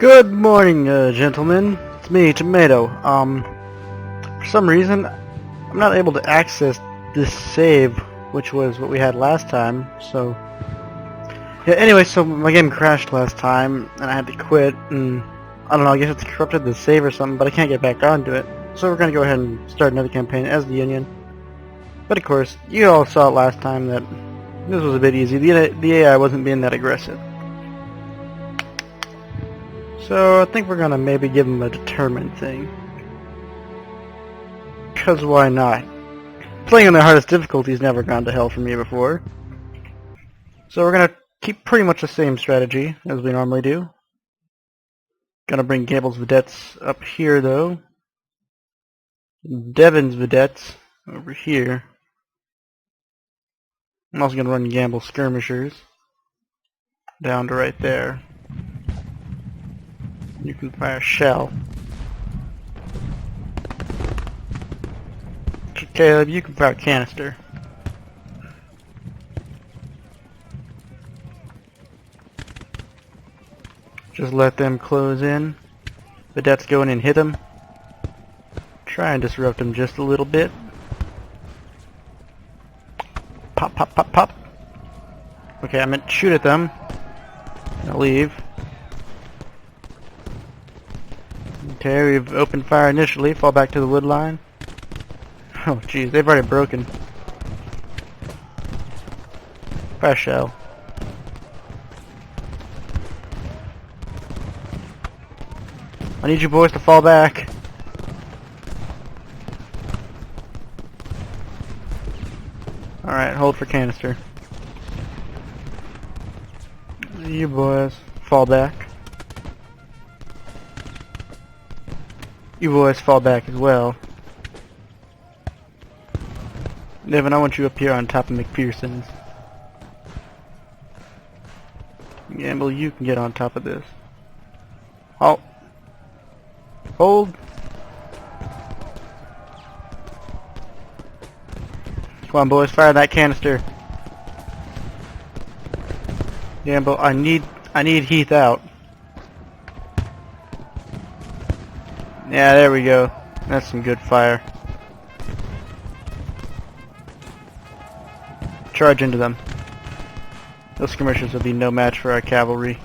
Good morning, gentlemen. It's me, Tomato. For some reason, I'm not able to access this save, which was what we had last time, so... Yeah, anyway, so my game crashed last time, and I had to quit, and... I don't know, I guess it's corrupted the save or something, but I can't get back onto it. So we're gonna go ahead and start another campaign as the Union. But of course, you all saw it last time that this was a bit easy. The AI wasn't being that aggressive. So I think we're gonna maybe give him a determined thing. Cause why not? Playing on the hardest difficulty's never gone to hell for me before. So we're gonna keep pretty much the same strategy as we normally do. Gonna bring Gamble's vedettes up here though. Devon's vedettes over here. I'm also gonna run Gamble's skirmishers down to right there. You can fire shell. Caleb, you can fire canister. Just let them close in. Vedettes go in and hit them. Try and disrupt them just a little bit. Pop, pop, pop, pop. Okay, I meant shoot at them. I'll leave. Okay, we've opened fire initially. Fall back to the wood line. Oh, jeez, they've already broken. Fire shell. I need you boys to fall back. Alright, hold for canister. You boys, fall back. You boys fall back as well. Devin, I want you up here on top of McPherson's. Gamble, you can get on top of this. Halt. Hold. Come on, boys, fire that canister. Gamble, I need Heath out. Yeah, there we go. That's some good fire. Charge into them. Those skirmishers will be no match for our cavalry.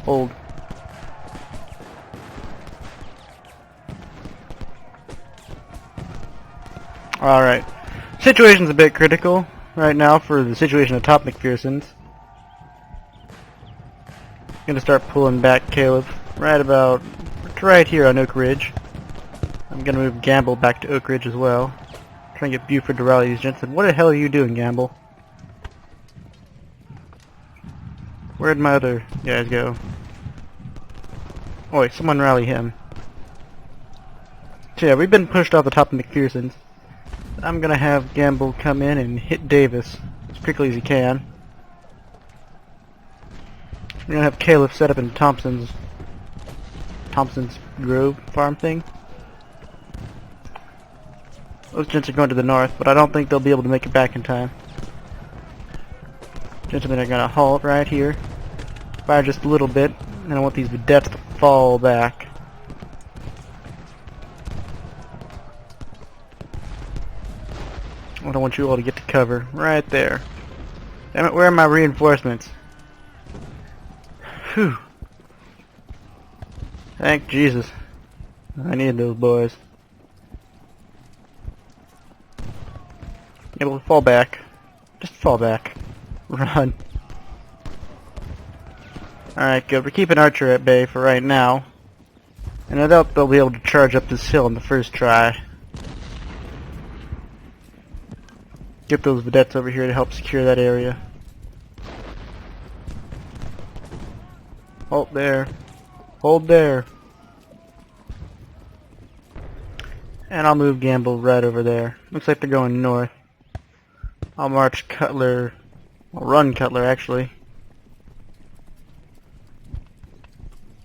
Hold. Alright. Situation's a bit critical right now for the situation atop McPherson's. Gonna start pulling back Caleb right here on Oak Ridge. I'm gonna move Gamble back to Oak Ridge as well. Try and get Buford to rally these gents. What the hell are you doing, Gamble? Where'd my other guys go? Oh wait, someone rally him. So yeah, we've been pushed off the top of McPherson's. I'm gonna have Gamble come in and hit Davis as quickly as he can. We're gonna have Caleb set up in Thompson's Grove farm thing. Those gents are going to the north, but I don't think they'll be able to make it back in time. Gentlemen are gonna halt right here. Fire just a little bit, and I want these vedettes to fall back. I don't want you all to get to cover. Right there. Damn it, where are my reinforcements? Whew. Thank Jesus. I need those boys. Able to fall back. Just fall back. Run. Alright, good. We're keeping Archer at bay for right now. And I doubt they'll be able to charge up this hill in the first try. Get those vedettes over here to help secure that area. Hold there. Hold there. And I'll move Gamble right over there. Looks like they're going north. I'll march Cutler. I'll run Cutler, actually.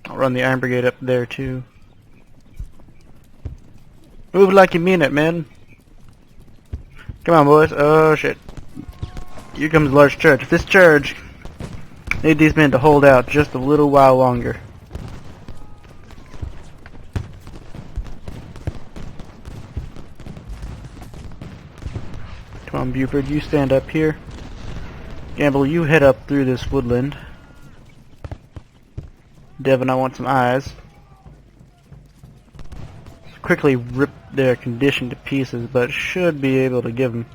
I'll run the Iron Brigade up there, too. Move like you mean it, man. Come on, boys. Oh, shit. Here comes the large charge. If this charge Need these men to hold out just a little while longer. Come on, Buford, you stand up here. Gamble, you head up through this woodland. Devin, I want some eyes. Quickly rip their condition to pieces, but should be able to give them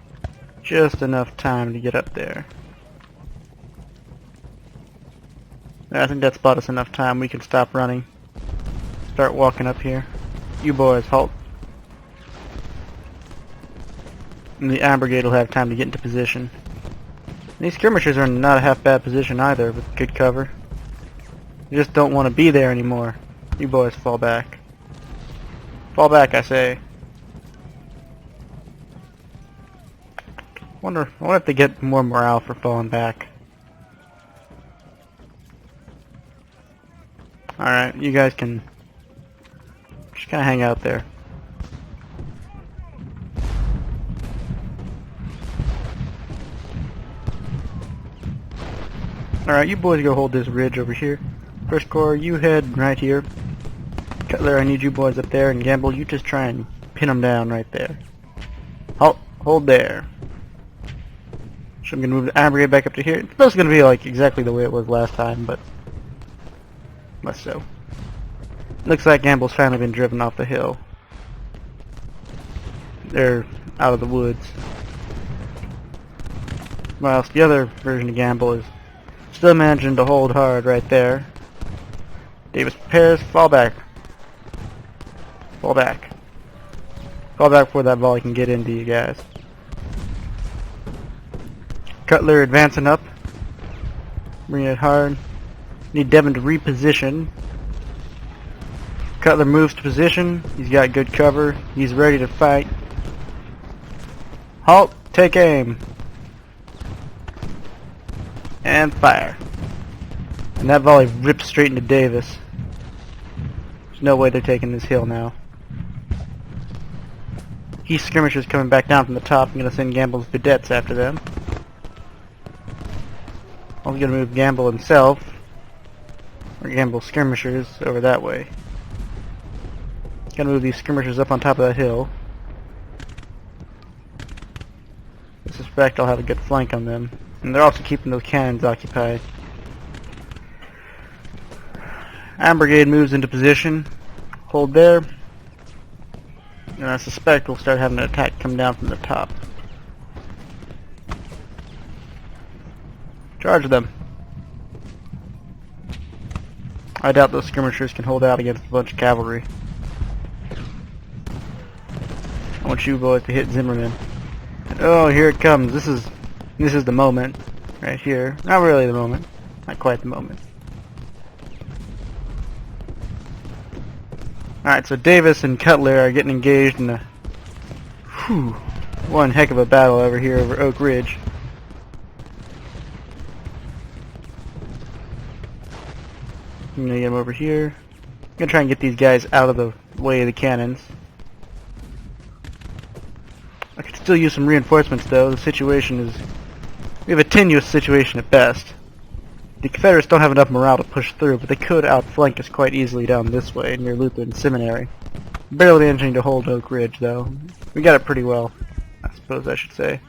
just enough time to get up there. I think that's bought us enough time. We can stop running. Start walking up here. You boys, halt. And the Iron Brigade will have time to get into position. These skirmishers are in not a half bad position either, with good cover. You just don't want to be there anymore. You boys fall back. Fall back, I say. I wonder if they get more morale for falling back. Alright, you guys can just kind of hang out there. Alright, you boys go hold this ridge over here. First Corps, you head right here. Cutler, I need you boys up there, and Gamble, you just try and pin them down right there. Halt! Hold there. So I'm going to move the Iron Brigade back up to here. It's supposed to be like exactly the way it was last time, but less so. Looks like Gamble's finally been driven off the hill. They're out of the woods. Whilst the other version of Gamble is still managing to hold hard right there. Davis prepares, fall back. Fall back. Fall back before that volley can get into you guys. Cutler advancing up. Bring it hard. Need Devin to reposition. Cutler moves to position. He's got good cover. He's ready to fight. Halt. Take aim. And fire. And that volley rips straight into Davis. There's no way they're taking this hill now. He's skirmishers coming back down from the top. I'm going to send Gamble's vedettes after them. I'm going to move Gamble himself, or Gamble's skirmishers, over that way. Going to move these skirmishers up on top of that hill. I suspect I'll have a good flank on them. And they're also keeping those cannons occupied. Iron Brigade moves into position. Hold there. And I suspect we'll start having an attack come down from the top. Charge them. I doubt those skirmishers can hold out against a bunch of cavalry. I want you boys to hit Zimmerman. And oh, here it comes. This is the moment. Right here. Not really the moment. Not quite the moment. Alright, so Davis and Cutler are getting engaged in a one heck of a battle over here over Oak Ridge. I'm gonna get them over here. I'm gonna try and get these guys out of the way of the cannons. I could still use some reinforcements though. The situation is... we have a tenuous situation at best. The Confederates don't have enough morale to push through, but they could outflank us quite easily down this way near Lutheran Seminary. Barely managing to hold Oak Ridge though. We got it pretty well, I suppose I should say.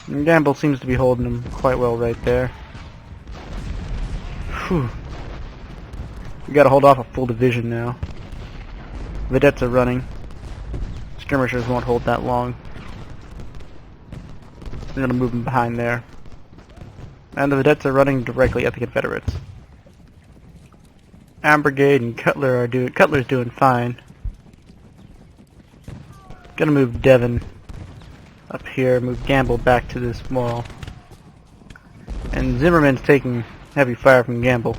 And Gamble seems to be holding them quite well right there. Whew. We gotta hold off a full division now. Vedettes are running. Skirmishers won't hold that long. We're gonna move them behind there. And the vedettes are running directly at the Confederates. Iron Brigade and Cutler's doing fine. Gonna move Devin up here, move Gamble back to this wall. And Zimmerman's taking heavy fire from Gamble.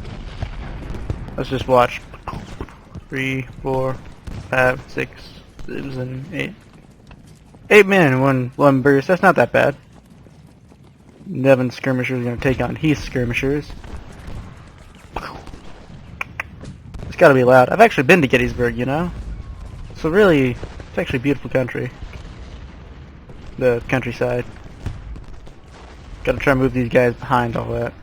Let's just watch. 3, 4, 5, 6, 7, 8. 8 men in one burst. That's not that bad. Devin's skirmishers are going to take on Heath's skirmishers. It's got to be loud. I've actually been to Gettysburg, you know? So really, it's actually a beautiful country. The countryside. Gotta try and move these guys behind all that.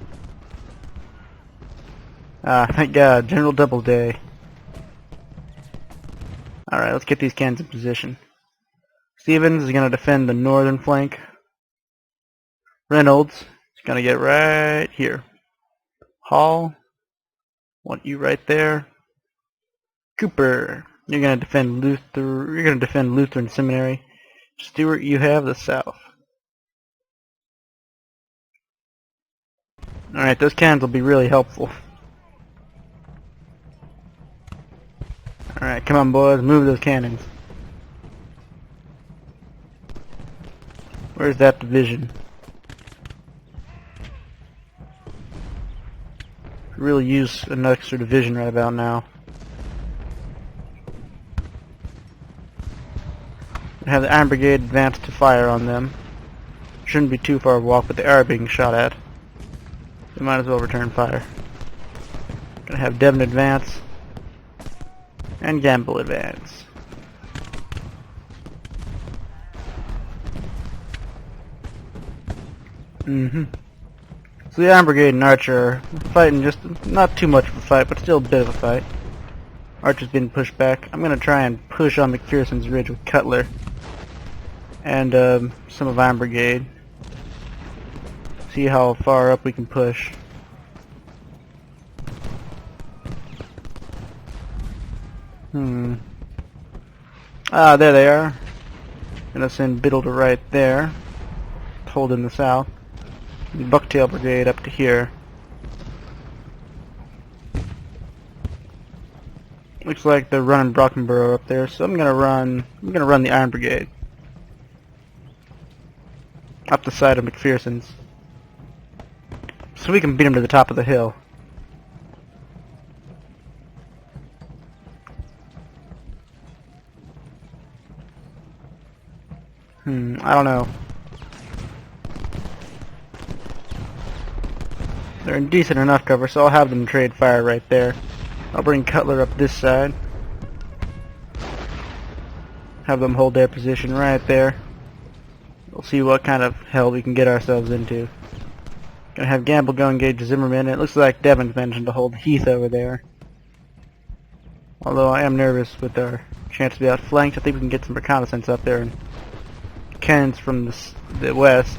Thank God, General Doubleday. Alright, let's get these cannons in position. Stevens is gonna defend the northern flank. Reynolds is gonna get right here. Hall, want you right there. Cooper, you're gonna defend Luther. You're gonna defend Lutheran Seminary. Stewart, you have the south. Alright, those cannons will be really helpful. Alright, come on boys, move those cannons. Where's that division? Could really use an extra division right about now. Have the Iron Brigade advance to fire on them. Shouldn't be too far of a walk, but they are being shot at. They might as well return fire. Gonna have Devon advance. And Gamble advance. So the Iron Brigade and Archer are fighting just not too much of a fight, but still a bit of a fight. Archer's been pushed back. I'm gonna try and push on McPherson's Ridge with Cutler and some of Iron Brigade. See how far up we can push. Ah, there they are. Gonna send Biddle to right there. Hold in the south. The Bucktail Brigade up to here. Looks like they're running Brockenborough up there, so I'm gonna run the Iron Brigade up the side of McPherson's, so we can beat them to the top of the hill. I don't know. They're in decent enough cover, so I'll have them trade fire right there. I'll bring Cutler up this side. Have them hold their position right there. We'll see what kind of hell we can get ourselves into. Gonna have Gamble go engage Zimmerman. It looks like Devon's managing to hold Heath over there. Although I am nervous with our chance to be outflanked. I think we can get some reconnaissance up there and cannons from the west.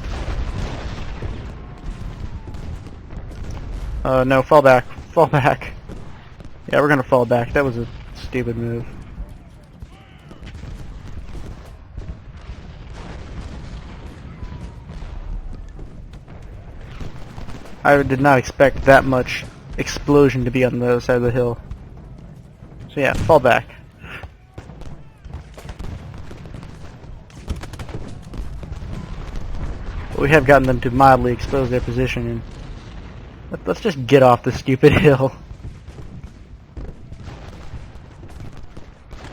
No, fall back. Fall back. Yeah, we're gonna fall back. That was a stupid move. I did not expect that much explosion to be on the other side of the hill. So yeah, fall back. But we have gotten them to mildly expose their position, and let's just get off this stupid hill.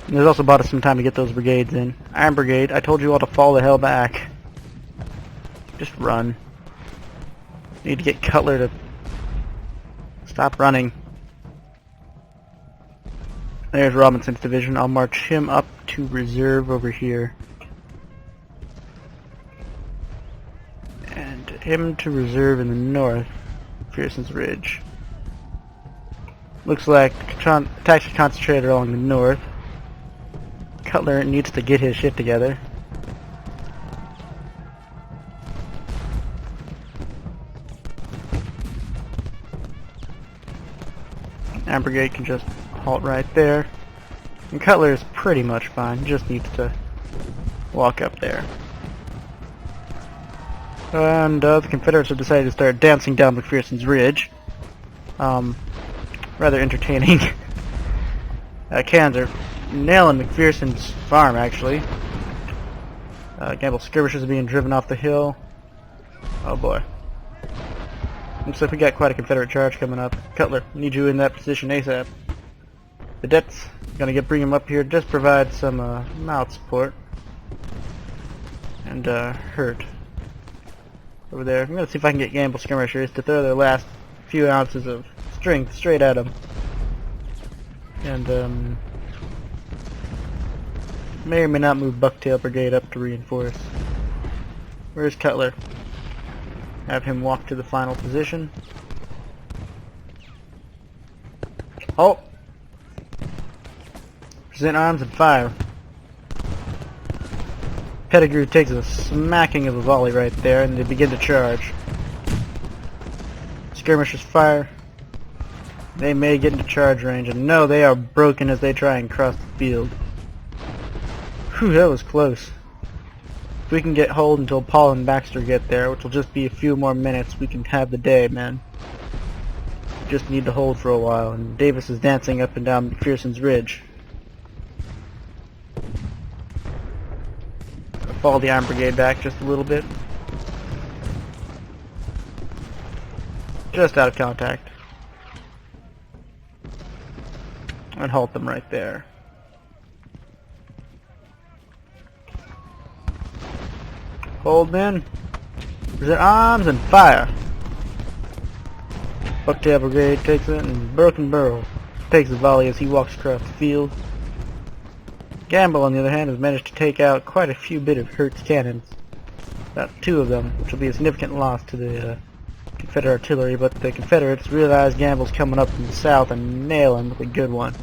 And there's also bought us some time to get those brigades in. Iron Brigade, I told you all to fall the hell back. Just run. Need to get Cutler to stop running. There's Robinson's division. I'll march him up to reserve over here. And him to reserve in the north. Pearson's Ridge. Looks like attacks are concentrated along the north. Cutler needs to get his shit together. Iron Brigade can just halt right there. And Cutler is pretty much fine. He just needs to walk up there. And the Confederates have decided to start dancing down McPherson's Ridge. Rather entertaining. Cannons are nailing McPherson's farm, actually. Gamble's skirmishers are being driven off the hill. Oh boy. Looks like we got quite a Confederate charge coming up. Cutler, need you in that position ASAP. Vedette's gonna bring him up here, just provide some mouth support. And Hurt over there. I'm gonna see if I can get Gamble skirmishers to throw their last few ounces of strength straight at him. And may or may not move Bucktail Brigade up to reinforce. Where's Cutler? Have him walk to the final position. Halt! Present arms and fire. Pettigrew takes a smacking of a volley right there, and they begin to charge. Skirmishers fire. They may get into charge range, and no, they are broken as they try and cross the field. Whew, that was close. If we can get hold until Paul and Baxter get there, which will just be a few more minutes, we can have the day, man. Just need to hold for a while, and Davis is dancing up and down McPherson's Ridge. I'll follow the Iron Brigade back just a little bit. Just out of contact. And halt them right there. Hold men. Present arms and fire. Bucktail Brigade takes it, and Broken Barrel takes the volley as he walks across the field. Gamble, on the other hand, has managed to take out quite a few bit of Hurt's cannons. About 2 of them, which will be a significant loss to the Confederate artillery, but the Confederates realize Gamble's coming up from the south and nail him with a good one.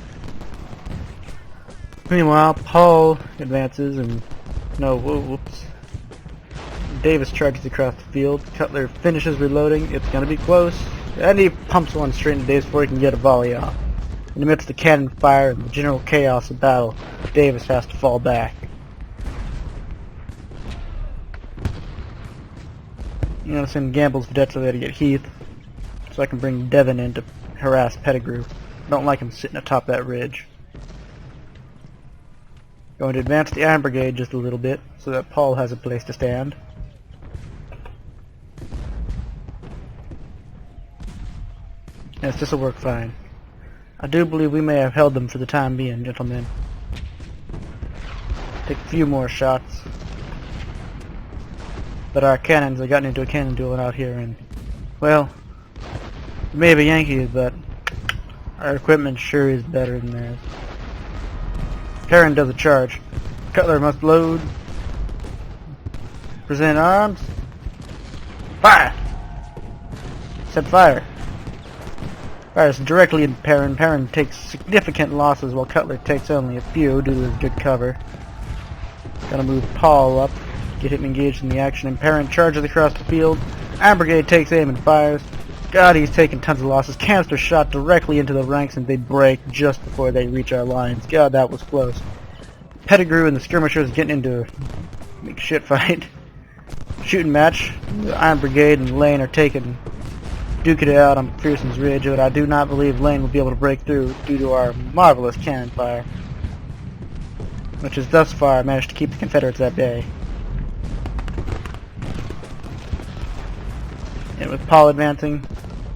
Meanwhile, Paul advances and... whoops. Davis charges across the field. Cutler finishes reloading. It's going to be close. And he pumps one straight into Davis before he can get a volley off. In the midst of cannon fire and the general chaos of battle, Davis has to fall back. I'm going to send Gamble's cadets over there to get Heath, so I can bring Devon in to harass Pettigrew. I don't like him sitting atop that ridge. Going to advance the Iron Brigade just a little bit, so that Paul has a place to stand. Yes, this will work fine. I do believe we may have held them for the time being, gentlemen. Take a few more shots. But our cannons have gotten into a cannon duel out here, and, well, we may have Yankees, but our equipment sure is better than theirs. Perrin does a charge. Cutler must load. Present arms. Fire! Set fire. Fires directly in Perrin. Perrin takes significant losses while Cutler takes only a few due to his good cover. Gotta move Paul up, get him engaged in the action, and Perrin charges across the field. Iron Brigade takes aim and fires. God, he's taking tons of losses. Canister shot directly into the ranks and they break just before they reach our lines. God, that was close. Pettigrew and the skirmishers getting into a big shit fight. Shooting match. The Iron Brigade and Lane are duking it out on McPherson's Ridge, but I do not believe Lane will be able to break through due to our marvelous cannon fire, which has thus far managed to keep the Confederates at bay. And with Paul advancing,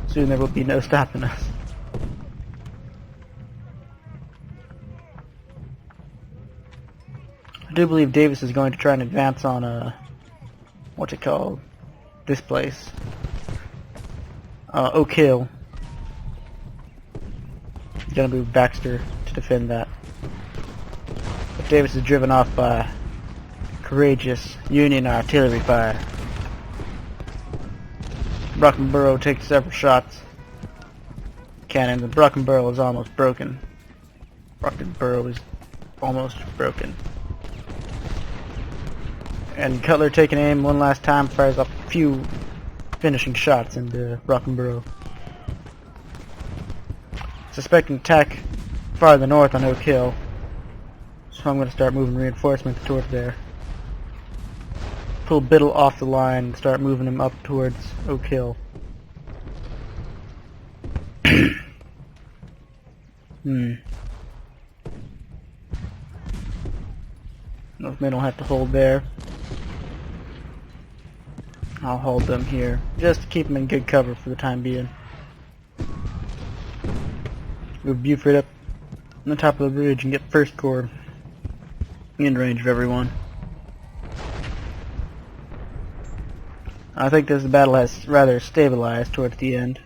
soon there will be no stopping us. I do believe Davis is going to try and advance on what's it called? This place. Oak Hill. He's gonna move Baxter to defend that. But Davis is driven off by courageous Union artillery fire. Brockenborough takes several shots. Cannons, and Brockenborough is almost broken. Brockenborough is almost broken. And Cutler taking aim one last time, fires off a few finishing shots into Brockenborough. Suspecting attack farther north on Oak Hill, so I'm going to start moving reinforcements towards there. Pull Biddle off the line and start moving him up towards Oak Hill. Those men will have to hold there. I'll hold them here, just to keep them in good cover for the time being. Move Buford up on the top of the ridge and get First Corps in range of everyone. I think this battle has rather stabilized towards the end,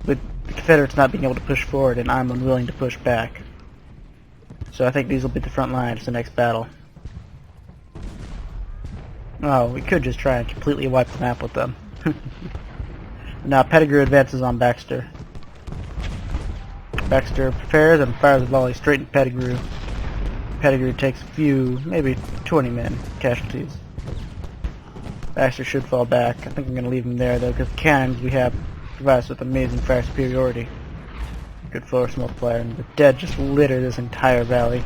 with the Confederates not being able to push forward and I'm unwilling to push back. So I think these will be the front lines for the next battle. Oh, we could just try and completely wipe the map with them. Now Pettigrew advances on Baxter. Baxter prepares and fires a volley straight at Pettigrew. Pettigrew takes a few, maybe 20 men, casualties. Baxter should fall back. I think I'm going to leave him there though, because the cannons we have provide us with amazing fire superiority. Good force multiplier, and the dead just litter this entire valley.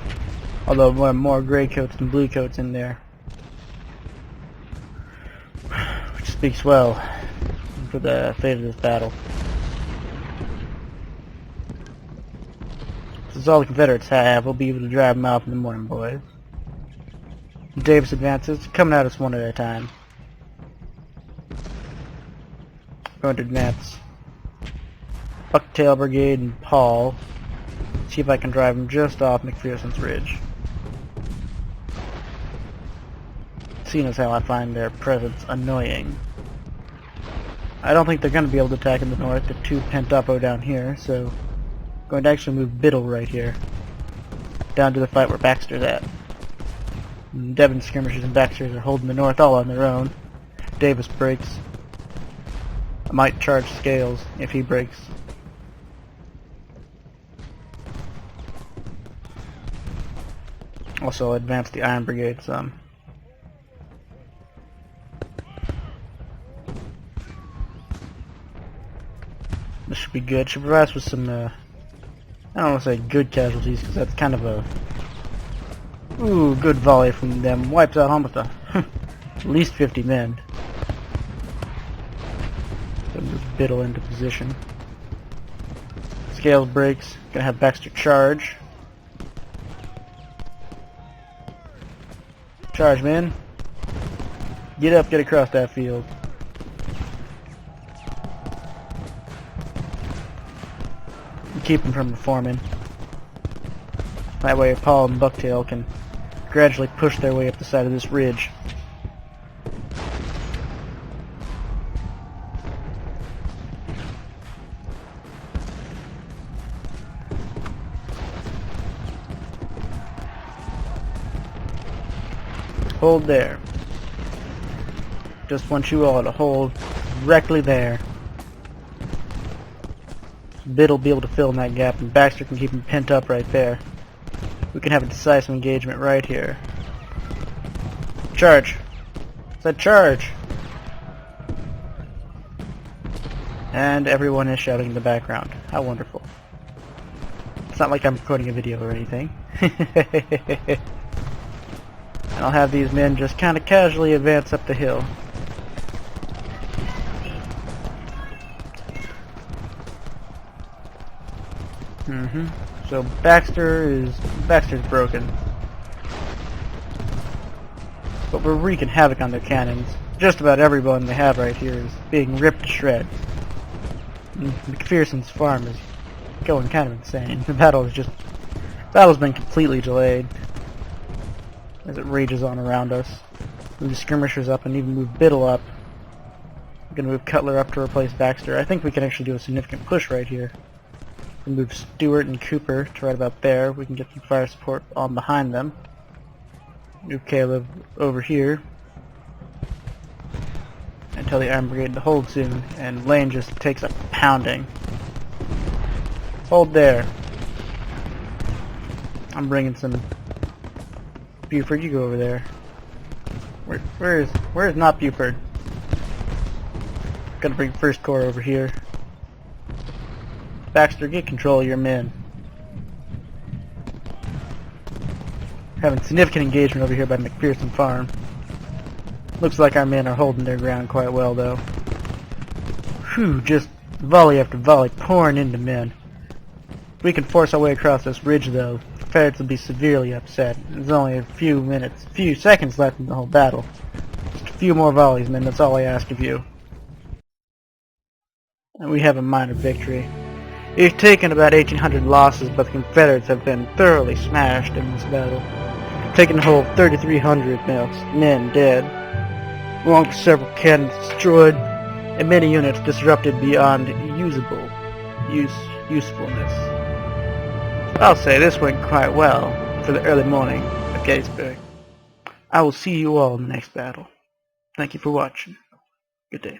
Although there are more gray coats than blue coats in there. Which speaks well for the fate of this battle. This is all the Confederates have. We'll be able to drive them out in the morning, boys. Davis advances, coming at us one at a time. Going to advance Bucktail Brigade and Paul. See if I can drive them just off McPherson's Ridge. Seeing as how I find their presence annoying. I don't think they're going to be able to attack in the north. They're too pent up down here, so I'm going to actually move Biddle right here. Down to the fight where Baxter's at. And Devon skirmishers and Baxters are holding the north all on their own. Davis breaks. I might charge Scales if he breaks. Also advance the Iron Brigade some. This should be good. Should provide us with some, I don't want to say good casualties, because that's kind of a... Ooh, good volley from them. Wipes out almost at least 50 men. So move Biddle into position. Scales breaks. Gonna have Baxter charge. Charge, men. Get up, get across that field. Keep them from reforming. That way Paul and Bucktail can gradually push their way up the side of this ridge. Hold there. Just want you all to hold directly there. Biddle will be able to fill in that gap, and Baxter can keep him pent up right there. We can have a decisive engagement right here. Charge! Said charge! And everyone is shouting in the background. How wonderful. It's not like I'm recording a video or anything. And I'll have these men just kind of casually advance up the hill. So Baxter's broken. But we're wreaking havoc on their cannons. Just about everyone they have right here is being ripped to shreds. McPherson's farm is going kind of insane. The battle's been completely delayed as it rages on around us. Move skirmishers up and even move Biddle up. We're gonna move Cutler up to replace Baxter. I think we can actually do a significant push right here. Move Stewart and Cooper to right about there. We can get some fire support on behind them. Move Caleb over here. And tell the Iron Brigade to hold soon. And Lane just takes a pounding. Hold there. I'm bringing some... Buford, you go over there. Where is not Buford? Gotta bring First Corps over here. Baxter, get control of your men. Having significant engagement over here by McPherson Farm. Looks like our men are holding their ground quite well, though. Whew, just volley after volley pouring into men. If we can force our way across this ridge, though, the Confederates will be severely upset. There's only a few seconds left in the whole battle. Just a few more volleys, men, that's all I ask of you. And we have a minor victory. We've taken about 1,800 losses, but the Confederates have been thoroughly smashed in this battle, taking a whole 3,300 men dead, along with several cannons destroyed, and many units disrupted beyond usefulness. I'll say this went quite well for the early morning of Gettysburg. I will see you all in the next battle. Thank you for watching. Good day.